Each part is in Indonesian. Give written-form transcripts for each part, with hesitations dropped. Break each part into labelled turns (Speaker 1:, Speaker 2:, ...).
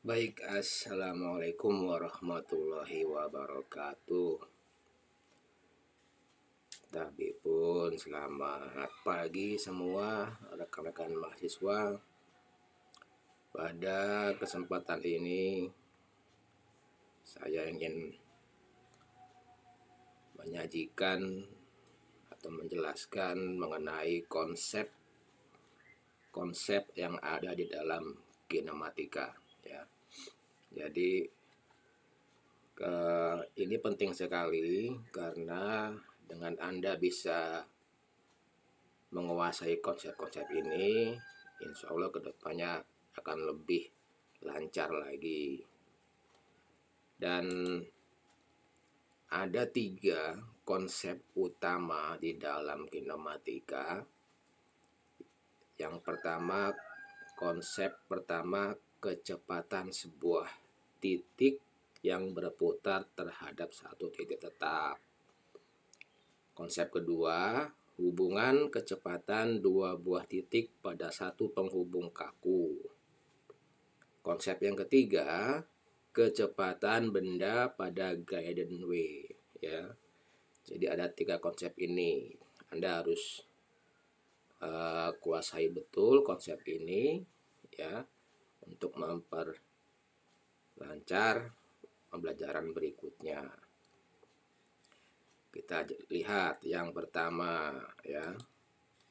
Speaker 1: Baik, assalamualaikum warahmatullahi wabarakatuh. Tapi pun selamat pagi semua rekan-rekan mahasiswa. Pada kesempatan ini saya ingin menyajikan atau menjelaskan mengenai konsep yang ada di dalam kinematika, ya. Jadi ini penting sekali karena dengan Anda bisa menguasai konsep-konsep ini, insya Allah kedepannya akan lebih lancar lagi. Dan ada 3 konsep utama di dalam kinematika. Yang pertama, konsep pertama, kecepatan sebuah titik yang berputar terhadap satu titik tetap. Konsep kedua, hubungan kecepatan 2 buah titik pada satu penghubung kaku. Konsep yang ketiga, kecepatan benda pada guided way, ya. Jadi ada 3 konsep ini. Anda harus kuasai betul konsep ini, ya, untuk memperlancar pembelajaran berikutnya. Kita lihat yang pertama, ya.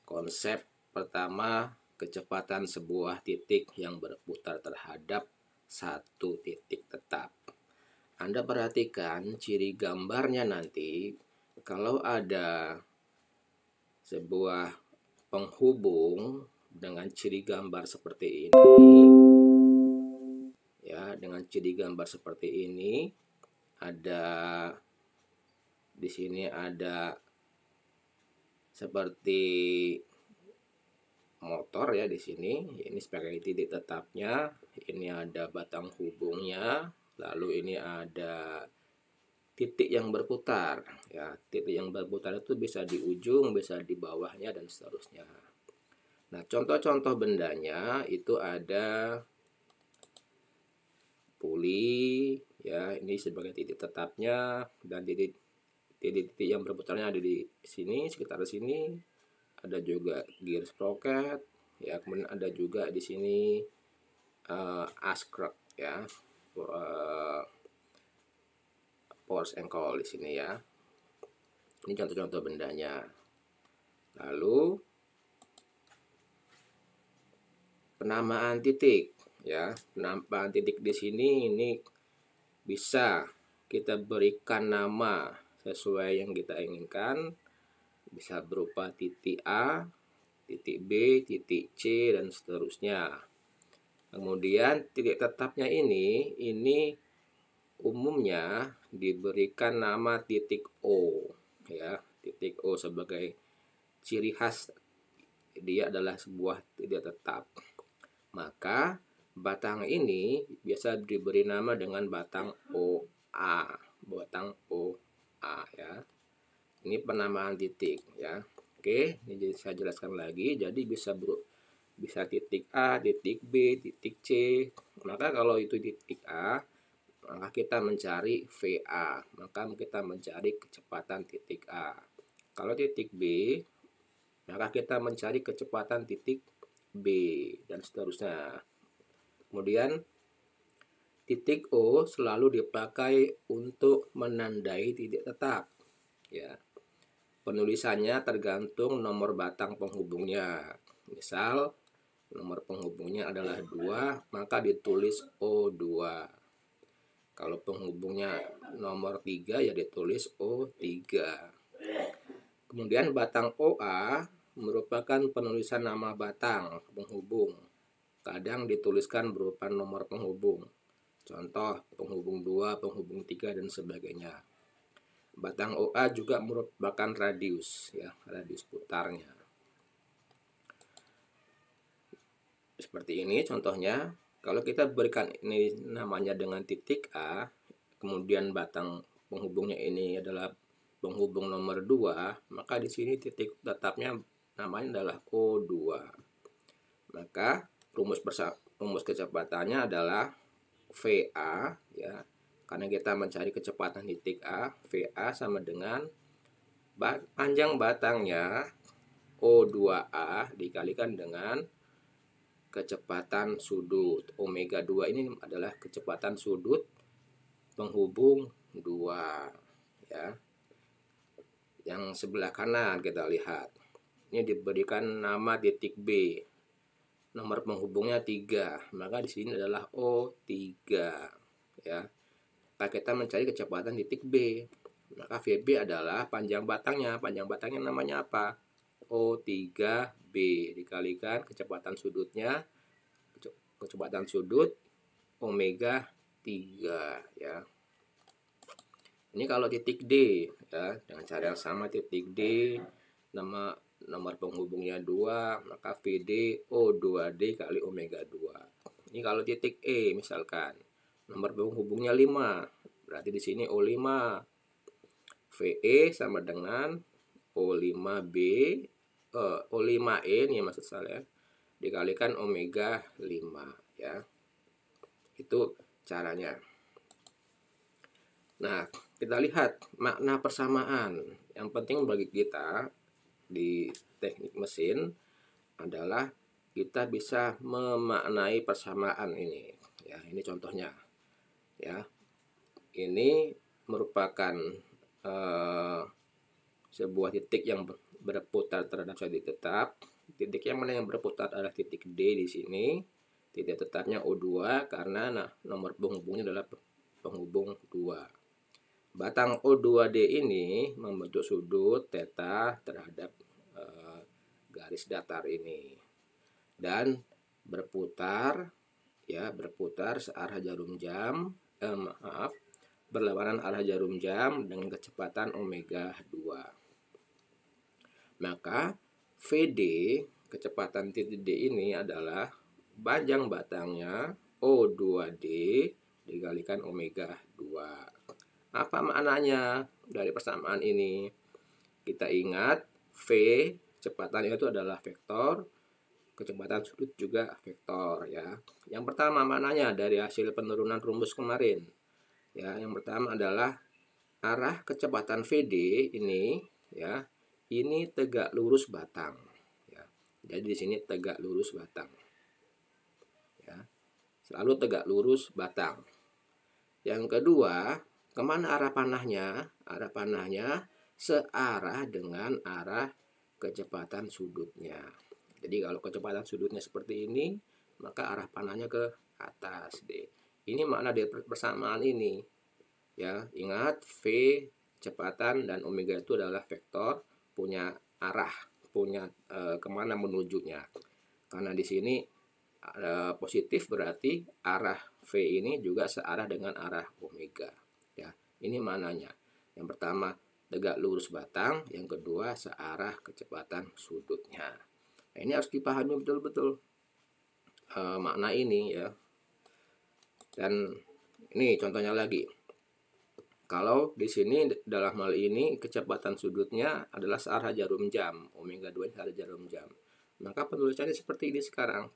Speaker 1: Konsep pertama, kecepatan sebuah titik yang berputar terhadap satu titik tetap. Anda perhatikan ciri gambarnya nanti, kalau ada sebuah penghubung dengan ciri gambar seperti ini, ya, dengan ciri gambar seperti ini, ada di sini ada seperti motor, ya, di sini. Ini sebagai titik tetapnya, ini ada batang hubungnya, lalu ini ada titik yang berputar, ya. Titik yang berputar itu bisa di ujung, bisa di bawahnya, dan seterusnya. Nah, contoh-contoh bendanya itu ada puli, ya, ini sebagai titik tetapnya, dan titik-titik yang berputarnya ada di sini, sekitar sini. Ada juga gear sprocket, ya. Kemudian ada juga di sini askrek, ya, force ankle di sini, ya. Ini contoh-contoh bendanya. Lalu penamaan titik, ya. Penamaan titik di sini ini bisa kita berikan nama sesuai yang kita inginkan. Bisa berupa titik A, titik B, titik C, dan seterusnya. Kemudian titik tetapnya ini umumnya diberikan nama titik O, ya. Titik O sebagai ciri khas dia adalah sebuah titik tetap. Maka batang ini biasa diberi nama dengan batang OA, ya. Ini penamaan titik, ya. Oke, ini saya jelaskan lagi. Jadi bisa titik A, titik B, titik C. Maka kalau itu titik A, maka kita mencari VA, maka kita mencari kecepatan titik A. Kalau titik B, maka kita mencari kecepatan titik B, dan seterusnya. Kemudian titik O selalu dipakai untuk menandai titik tetap, ya. Penulisannya tergantung nomor batang penghubungnya. Misal nomor penghubungnya adalah 2, maka ditulis O2. Kalau penghubungnya nomor 3, ya ditulis O3. Kemudian batang OA merupakan penulisan nama batang penghubung. Kadang dituliskan berupa nomor penghubung. Contoh penghubung 2, penghubung 3, dan sebagainya. Batang OA juga merupakan radius, ya, radius putarnya. Seperti ini contohnya. Kalau kita berikan ini namanya dengan titik A, kemudian batang penghubungnya ini adalah penghubung nomor 2, maka di sini titik tetapnya namanya adalah O2. Maka rumus kecepatannya adalah VA ya. Karena kita mencari kecepatan titik A, VA sama dengan panjang batangnya O2A dikalikan dengan kecepatan sudut. Omega 2 ini adalah kecepatan sudut penghubung 2 ya. Yang sebelah kanan kita lihat. Ini diberikan nama titik B. Nomor penghubungnya 3. Maka di sini adalah O3 ya. Maka kita mencari kecepatan titik B. Maka VB adalah panjang batangnya. Panjang batangnya namanya apa? O3B dikalikan kecepatan sudutnya, kecepatan sudut omega 3 ya. Ini kalau titik D ya, dengan cara yang sama titik D, nomor penghubungnya 2, maka VD O2D kali omega 2. Ini kalau titik E misalkan nomor penghubungnya 5, berarti di sini O5. VE sama dengan O5B O5E nih maksud saya, dikalikan omega 5 ya. Itu caranya. Nah, kita lihat makna persamaan. Yang penting bagi kita di teknik mesin adalah kita bisa memaknai persamaan ini. Ya, ini contohnya. Ya, ini merupakan sebuah titik yang berputar terhadap satu titik tetap. Titik yang mana yang berputar adalah titik D di sini. Titik tetapnya O2 karena nomor penghubungnya adalah penghubung 2. Batang O2D ini membentuk sudut theta terhadap garis datar ini dan berputar searah jarum jam berlawanan arah jarum jam dengan kecepatan omega 2. Maka VD kecepatan titik D ini adalah panjang batangnya O2D dikalikan omega 2. Apa maknanya dari persamaan ini? Kita ingat V kecepatan itu adalah vektor, kecepatan sudut juga vektor ya. Yang pertama maknanya dari hasil penurunan rumus kemarin. Ya, yang pertama adalah arah kecepatan VD ini ya, ini tegak lurus batang ya. Jadi di sini tegak lurus batang. Ya. Selalu tegak lurus batang. Yang kedua, kemana arah panahnya? Arah panahnya searah dengan arah kecepatan sudutnya. Jadi kalau kecepatan sudutnya seperti ini, maka arah panahnya ke atas D. Ini makna dari persamaan ini. Ya, ingat V kecepatan dan omega itu adalah vektor, punya arah, punya kemana menujunya. Karena di sini positif berarti arah V ini juga searah dengan arah omega. Ya, ini maknanya. Yang pertama tegak lurus batang, yang kedua searah kecepatan sudutnya. Nah, ini harus dipahami betul-betul makna ini ya. Dan ini contohnya lagi. Kalau di sini dalam hal ini kecepatan sudutnya adalah searah jarum jam, omega 2 searah jarum jam. Maka penulisannya seperti ini sekarang.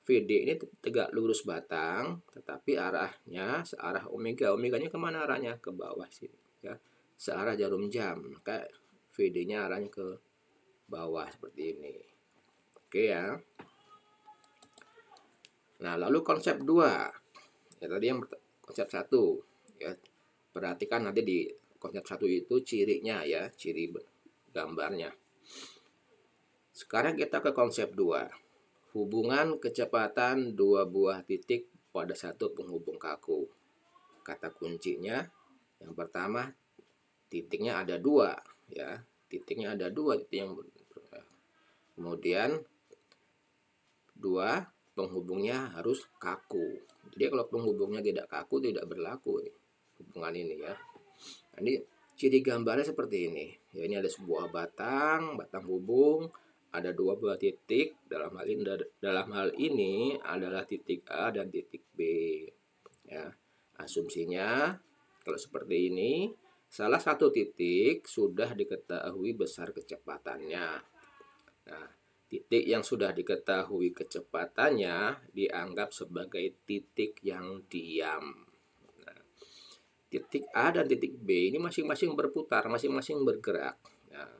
Speaker 1: VD ini tegak lurus batang, tetapi arahnya searah omega. Omeganya kemana arahnya? Ke bawah sini. Ya, searah jarum jam. Maka VD-nya arahnya ke bawah seperti ini. Oke ya. Nah, lalu konsep 2. Ya, tadi yang konsep 1. Ya, perhatikan nanti di konsep 1 itu cirinya ya, ciri gambarnya. Sekarang kita ke konsep 2. Hubungan kecepatan dua buah titik pada satu penghubung kaku. Kata kuncinya yang pertama, titiknya ada 2 ya. Titiknya ada 2 titik yang kemudian 2 penghubungnya harus kaku. Jadi kalau penghubungnya tidak kaku tidak berlaku nih hubungan ini ya. Nah, ini ciri gambarnya seperti ini. Ya, ini ada sebuah batang hubung. Ada 2 buah titik, dalam hal ini adalah titik A dan titik B. Ya, asumsinya kalau seperti ini, salah satu titik sudah diketahui besar kecepatannya. Nah, Titik yang sudah diketahui kecepatannya dianggap sebagai titik yang diam. Nah, titik A dan titik B ini masing-masing berputar, masing-masing bergerak. Nah,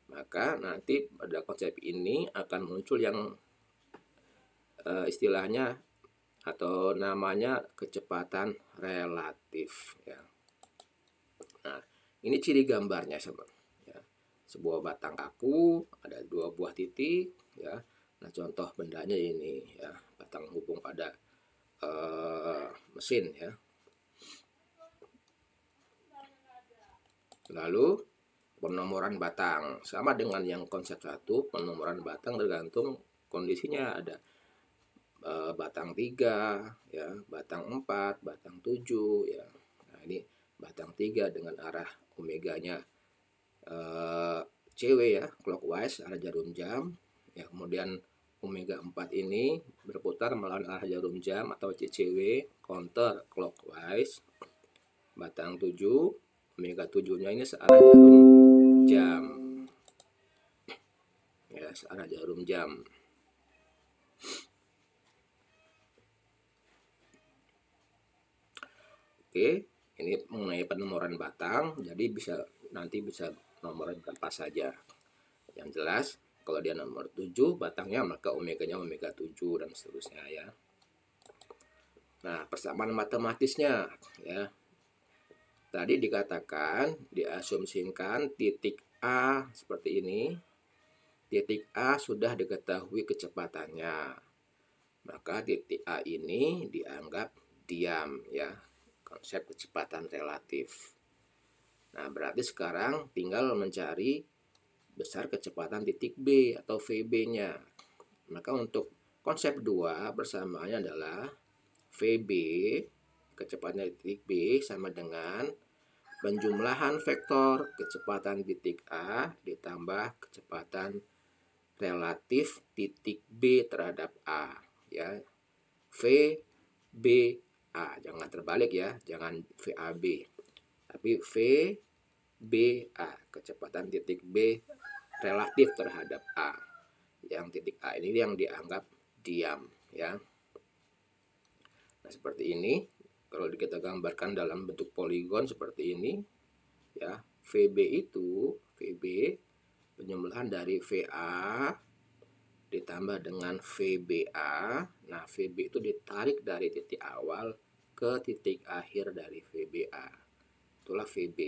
Speaker 1: maka nanti pada konsep ini akan muncul yang istilahnya atau namanya kecepatan relatif. Ya. Nah, ini ciri gambarnya, ya. Sebuah batang kaku, ada 2 buah titik, ya. Nah, contoh bendanya ini, ya, batang hubung pada mesin, ya. Lalu penomoran batang sama dengan yang konsep 1, penomoran batang tergantung kondisinya, ada batang 3, ya, batang 4, batang 7, ya. Nah, ini batang 3 dengan arah omeganya CW, ya, clockwise, arah jarum jam, ya. Kemudian omega 4 ini berputar melawan arah jarum jam atau CCW, counter clockwise. Batang 7, omega 7-nya ini searah jarum jam, ya, searah jarum jam. Oke, ini mengenai penomoran batang, jadi nanti bisa nomor berapa saja. Yang jelas kalau dia nomor 7 batangnya, maka omeganya omega 7 dan seterusnya, ya. Nah, persamaan matematisnya, ya. Tadi dikatakan, diasumsikan titik A seperti ini. Titik A sudah diketahui kecepatannya. Maka titik A ini dianggap diam, ya. Konsep kecepatan relatif. Nah, berarti sekarang tinggal mencari besar kecepatan titik B atau VB-nya. Maka untuk konsep 2 persamaannya adalah VB, kecepatan titik B sama dengan penjumlahan vektor kecepatan titik A ditambah kecepatan relatif titik B terhadap A, ya. VBA, jangan terbalik, ya, jangan VAB, tapi VBA, kecepatan titik B relatif terhadap A. Yang titik A ini yang dianggap diam, ya. Nah, seperti ini. Kalau kita gambarkan dalam bentuk poligon seperti ini, ya, VB penjumlahan dari VA ditambah dengan VBA. Nah, VB itu ditarik dari titik awal ke titik akhir dari VBA. Itulah VB.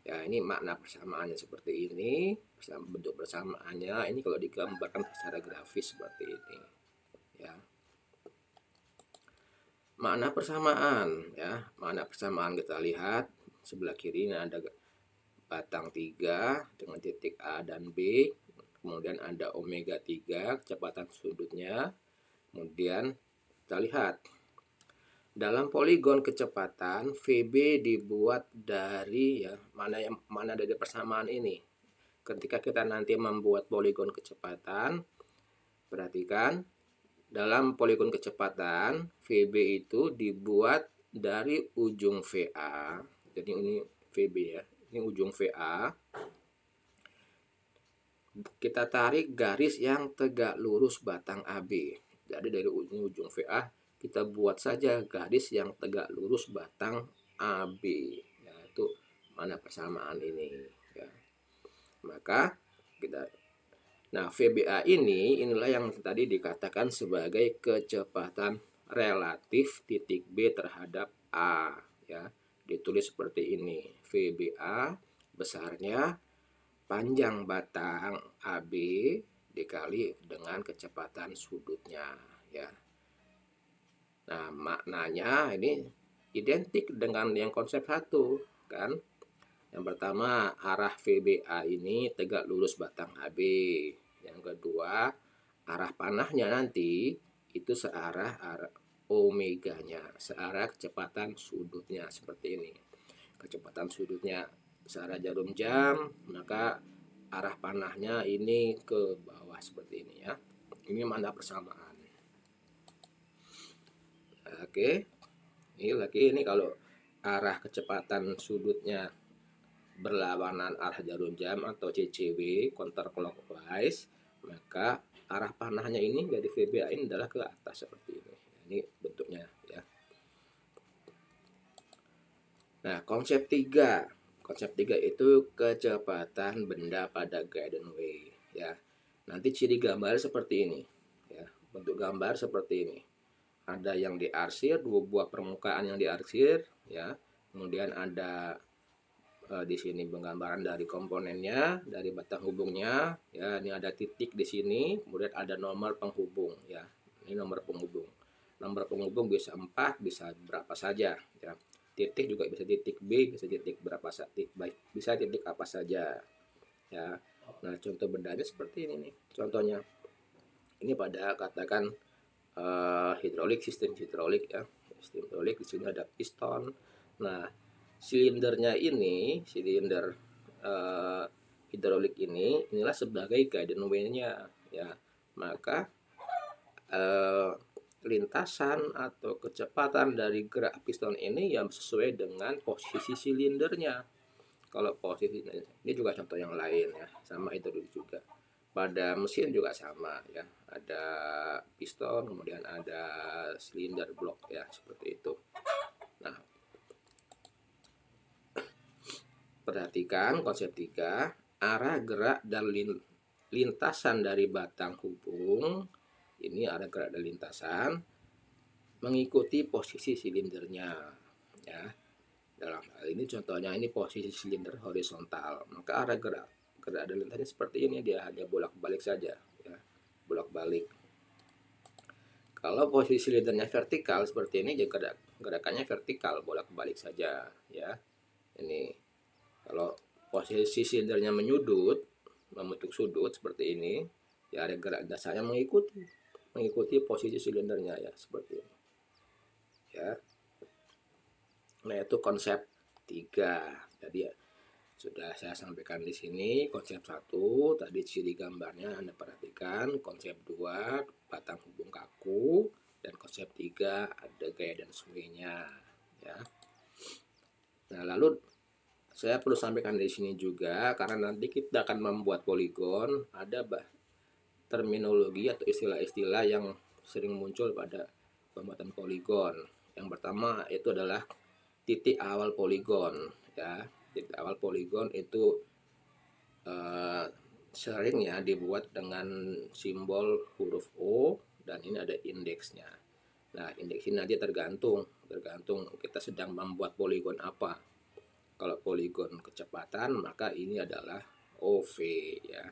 Speaker 1: Ya, ini makna persamaannya seperti ini. Bentuk persamaannya ini kalau digambarkan secara grafis seperti ini, ya. Makna persamaan, ya. Makna persamaan kita lihat sebelah kiri ini ada batang 3 dengan titik A dan B. Kemudian ada omega 3, kecepatan sudutnya. Kemudian kita lihat dalam poligon kecepatan VB dibuat dari, ya, mana dari persamaan ini. Ketika kita nanti membuat poligon kecepatan, perhatikan dalam poligon kecepatan VB itu dibuat dari ujung VA. Jadi ini VB, ya. Ini ujung VA. Kita tarik garis yang tegak lurus batang AB. Jadi dari ujung VA kita buat saja garis yang tegak lurus batang AB. Ya, itu mana persamaan ini, ya. Maka nah, VBA inilah yang tadi dikatakan sebagai kecepatan relatif titik B terhadap A, ya. Ditulis seperti ini. VBA besarnya panjang batang AB dikali dengan kecepatan sudutnya, ya. Nah, maknanya ini identik dengan yang konsep 1, kan. Yang pertama, arah VBA ini tegak lurus batang AB. Yang kedua, arah panahnya nanti itu searah omeganya, searah kecepatan sudutnya seperti ini. Kecepatan sudutnya searah jarum jam, maka arah panahnya ini ke bawah seperti ini, ya. Ini mana persamaan. Oke. Ini kalau arah kecepatan sudutnya berlawanan arah jarum jam atau CCW, counter clockwise, maka arah panahnya ini dari VBA ini adalah ke atas seperti ini. Ini bentuknya ya. Nah, konsep 3. Konsep 3 itu kecepatan benda pada guidance way ya. Nanti ciri gambar seperti ini ya. Bentuk gambar seperti ini. Ada yang diarsir, 2 buah permukaan yang diarsir ya. Kemudian ada di sini penggambaran dari komponennya, dari batang hubungnya ya. Ini ada titik di sini, kemudian ada nomor penghubung ya. Ini nomor penghubung. Nomor penghubung bisa 4, bisa berapa saja ya. Titik juga bisa titik B, bisa titik berapa saja, bisa titik apa saja ya. Nah, contoh bendanya seperti ini nih. Contohnya ini pada katakan hidrolik, sistem hidrolik ya. Sistem hidrolik, di sini ada piston. Nah, silindernya ini, silinder hidrolik ini, inilah sebagai guidance way-nya ya. Maka lintasan atau kecepatan dari gerak piston ini yang sesuai dengan posisi silindernya. Kalau posisi ini juga contoh yang lain ya, sama itu juga. Pada mesin juga sama ya, ada piston, kemudian ada silinder blok ya, seperti itu. Nah, perhatikan konsep 3, arah gerak dan lintasan dari batang hubung. Ini arah gerak dan lintasan mengikuti posisi silindernya ya. Dalam hal ini contohnya ini posisi silinder horizontal, maka arah gerak dan lintasnya seperti ini, dia hanya bolak-balik saja ya, bolak-balik. Kalau posisi silindernya vertikal seperti ini, ya gerakannya vertikal, bolak-balik saja ya. Ini kalau posisi silindernya menyudut, membentuk sudut seperti ini, ya ada gerak dasarnya mengikuti posisi silindernya ya, seperti ini ya. Nah, itu konsep 3. Jadi ya, sudah saya sampaikan di sini. Konsep 1 tadi ciri gambarnya Anda perhatikan. Konsep 2 batang hubung kaku, dan konsep 3 ada guidance way-nya ya. Nah, lalu saya perlu sampaikan di sini juga, karena nanti kita akan membuat poligon, ada terminologi atau istilah-istilah yang sering muncul pada pembuatan poligon. Yang pertama itu adalah titik awal poligon ya. Titik awal poligon itu sering ya dibuat dengan simbol huruf O, dan ini ada indeksnya. Nah, indeks ini nanti tergantung kita sedang membuat poligon apa. Kalau poligon kecepatan, maka ini adalah OV ya.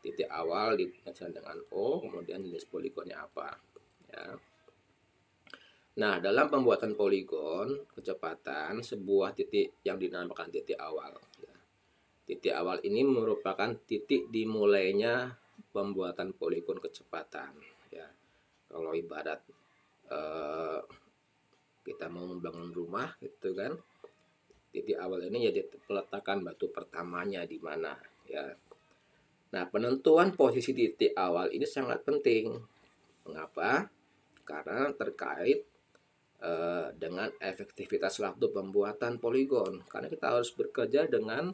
Speaker 1: Titik awal dikasih dengan O, kemudian jenis poligonnya apa ya. Nah, dalam pembuatan poligon kecepatan, sebuah titik yang dinamakan titik awal ya. Titik awal ini merupakan titik dimulainya pembuatan poligon kecepatan ya. Kalau ibarat kita mau membangun rumah gitu kan, titik awal ini jadi peletakan batu pertamanya di mana ya. Nah, penentuan posisi titik awal ini sangat penting. Mengapa? Karena terkait dengan efektivitas waktu pembuatan poligon. Karena kita harus bekerja dengan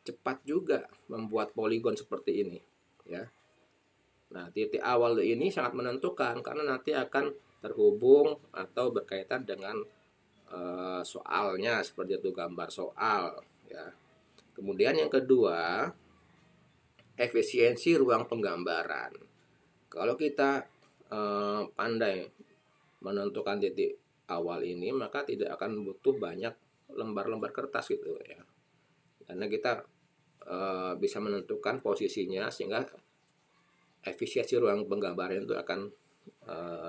Speaker 1: cepat juga membuat poligon seperti ini ya. Nah, titik awal ini sangat menentukan karena nanti akan terhubung atau berkaitan dengan soalnya, seperti itu gambar soal ya. Kemudian yang kedua, efisiensi ruang penggambaran. Kalau kita pandai menentukan titik awal ini, maka tidak akan butuh banyak lembar-lembar kertas gitu ya. Karena kita bisa menentukan posisinya, sehingga efisiensi ruang penggambaran itu akan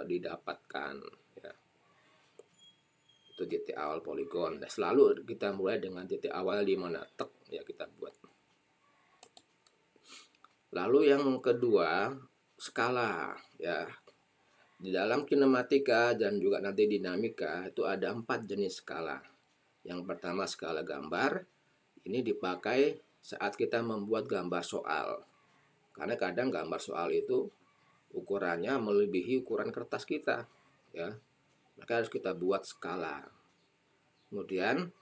Speaker 1: didapatkan ya. Itu titik awal poligon. Dan selalu kita mulai dengan titik awal di mana tek ya kita buat. Lalu yang kedua, skala ya. Di dalam kinematika dan juga nanti dinamika itu ada 4 jenis skala. Yang pertama skala gambar, ini dipakai saat kita membuat gambar soal. Karena kadang gambar soal itu ukurannya melebihi ukuran kertas kita ya. Maka harus kita buat skala. Kemudian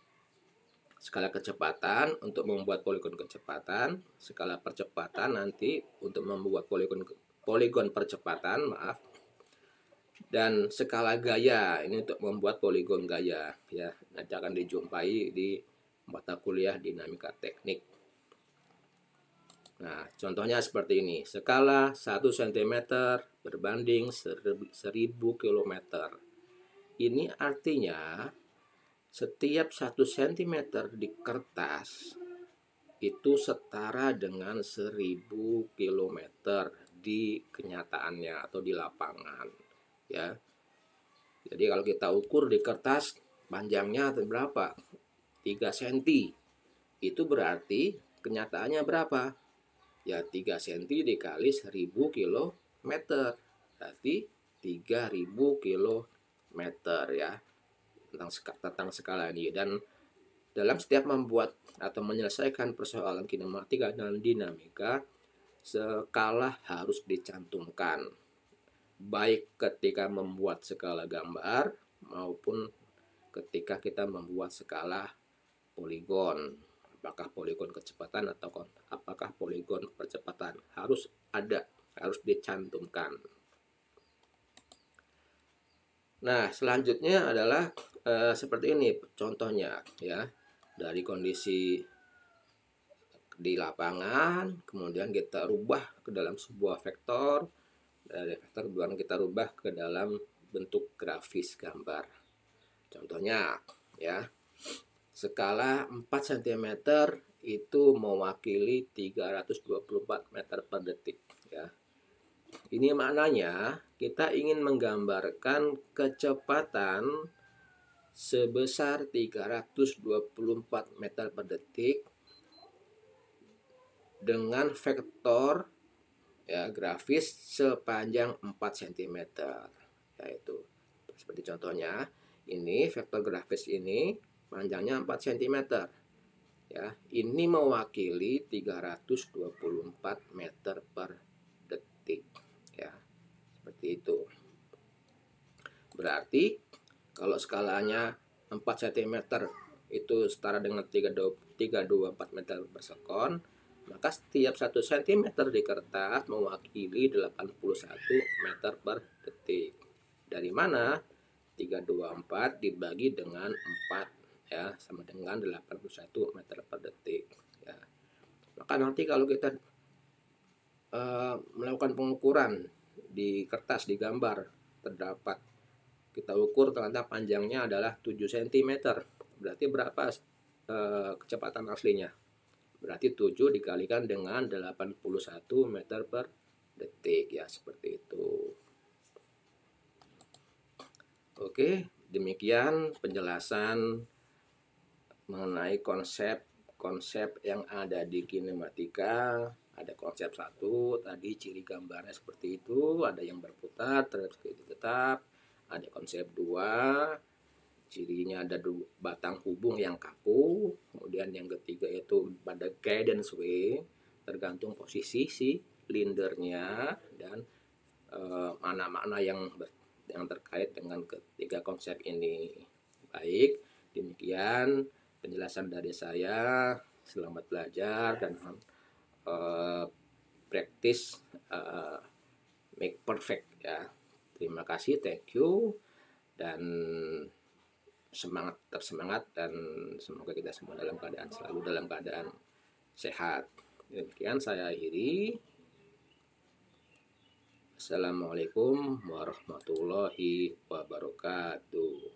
Speaker 1: skala kecepatan untuk membuat poligon kecepatan, skala percepatan nanti untuk membuat poligon poligon percepatan, maaf. Dan skala gaya, ini untuk membuat poligon gaya ya. Nanti akan dijumpai di mata kuliah dinamika teknik. Nah, contohnya seperti ini. Skala 1 cm berbanding 1000 km. Ini artinya setiap 1 cm di kertas itu setara dengan 1000 km di kenyataannya atau di lapangan ya. Jadi kalau kita ukur di kertas panjangnya berapa? 3 cm. Itu berarti kenyataannya berapa? Ya 3 cm dikali 1000 km. Berarti 3000 km ya. Tentang skala ini. Dan dalam setiap membuat atau menyelesaikan persoalan kinematika dan dinamika, skala harus dicantumkan, baik ketika membuat skala gambar maupun ketika kita membuat skala poligon. Apakah poligon kecepatan atau apakah poligon percepatan, harus ada, harus dicantumkan. Nah, selanjutnya adalah seperti ini contohnya ya. Dari kondisi di lapangan, kemudian kita rubah ke dalam sebuah vektor, dari vektor kemudian kita rubah ke dalam bentuk grafis gambar. Contohnya ya, skala 4 cm itu mewakili 324 meter per detik ya. Ini maknanya kita ingin menggambarkan kecepatan sebesar 324 meter per detik dengan vektor ya grafis sepanjang 4 cm. Yaitu seperti contohnya, ini vektor grafis ini panjangnya 4 cm. Ya, ini mewakili 324 meter per detik ya. Seperti itu. Berarti kalau skalanya 4 cm itu setara dengan 324 meter per sekon, maka setiap 1 cm di kertas mewakili 81 meter per detik. Dari mana? 324 dibagi dengan 4 ya, sama dengan 81 meter per detik ya. Maka nanti kalau kita melakukan pengukuran di kertas, di gambar, terdapat kita ukur ternyata panjangnya adalah 7 cm. Berarti berapa kecepatan aslinya? Berarti 7 dikalikan dengan 81 meter per detik ya, seperti itu. Oke, demikian penjelasan mengenai konsep yang ada di kinematika. Ada konsep 1 tadi, ciri gambarnya seperti itu, ada yang berputar terhadap tetap. Ada konsep 2, cirinya ada batang hubung yang kaku. Kemudian yang ketiga itu pada cadence W, tergantung posisi si lindernya dan makna-makna yang terkait dengan ketiga konsep ini. Baik, demikian penjelasan dari saya. Selamat belajar dan practice make perfect ya. Terima kasih, thank you, dan tetap semangat, dan semoga kita semua selalu dalam keadaan sehat. Demikian saya akhiri. Assalamualaikum warahmatullahi wabarakatuh.